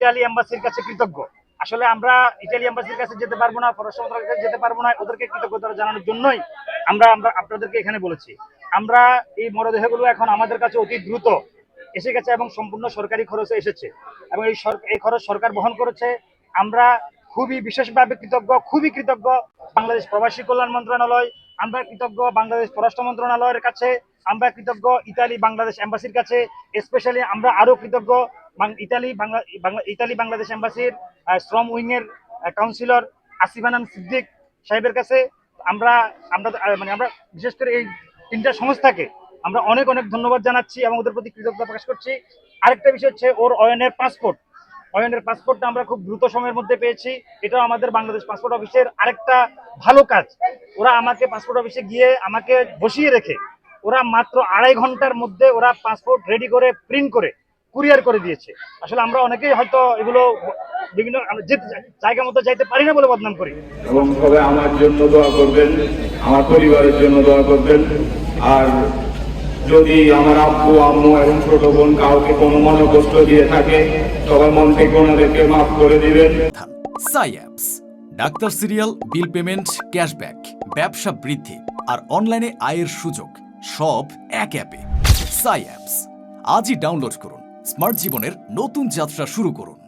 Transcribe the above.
Italy এম্বাসির কাছে কৃতজ্ঞ। আসলে আমরা ইতালি এম্বাসির কাছে যেতে পারবো না, পররাষ্ট্র মন্ত্রণালয়ের কাছে যেতে পারবো না, ওদেরকে কৃতজ্ঞতা জানানোর জন্যই আমরা আমরা আপনাদেরকে এখানে বলেছি। আমরা এই মরদেহগুলো এখন আমাদের কাছে অতি দ্রুত এসে গেছে এবং সম্পূর্ণ সরকারি খরচে এসেছে এবং এই খরচ সরকার বহন করেছে। আমরা খুবই বিশেষভাবে কৃতজ্ঞ, খুবই কৃতজ্ঞ বাংলাদেশ প্রবাসী কল্যাণ মন্ত্রণালয়, আমরা কৃতজ্ঞ বাংলাদেশ পররাষ্ট্র মন্ত্রণালয়ের কাছে, আমরা কৃতজ্ঞ ইতালি বাংলাদেশ এম্বাসির কাছে। স্পেশালি আমরা আরো কৃতজ্ঞ ইতালি বাংলাদেশ এম্বাসির শ্রম উইং এর কাউন্সিলর আসিফানান সিদ্দিক সাহেবের কাছে। আমরা আমরা মানে আমরা বিশেষ করে এই তিনটা সংস্থাকে আমরা অনেক অনেক ধন্যবাদ জানাচ্ছি এবং ওদের প্রতি কৃতজ্ঞতা প্রকাশ করছি। আরেকটা বিষয় হচ্ছে ওর অয়নের পাসপোর্টটা আমরা খুব দ্রুত সময়ের মধ্যে পেয়েছি। এটাও আমাদের বাংলাদেশ পাসপোর্ট অফিসের আরেকটা ভালো কাজ। ওরা আমাকে পাসপোর্ট অফিসে গিয়ে আমাকে বসিয়ে রেখে ওরা মাত্র 2.5 ঘন্টার মধ্যে ওরা পাসপোর্ট রেডি করে প্রিন্ট করে কুরিয়ার করে দিয়েছে। আসলে আমরা অনেকেই হয়তো এগুলো বিভিন্ন জায়গা মতো যাইতে পারি না বলে বদনাম করি। এবং সবাই আমার জন্য দোয়া করবেন, আমার পরিবারের জন্য দোয়া করবেন। আর যদি আমার আব্বু আম্মু এবং ছোট বোন কাউকে কোনো মনে কষ্ট দিয়ে থাকে, সবাই মন থেকে ওনাদেরকে মাফ করে দিবেন। সাই apps, doctor serial, bill payment, cashback, ব্যবসা বৃদ্ধি আর অনলাইনে আয়ের সুযোগ সব এক অ্যাপে। সাই অ্যাপস আজই ডাউনলোড করুন। স্মার্ট জীবনের নতুন যাত্রা শুরু করুন।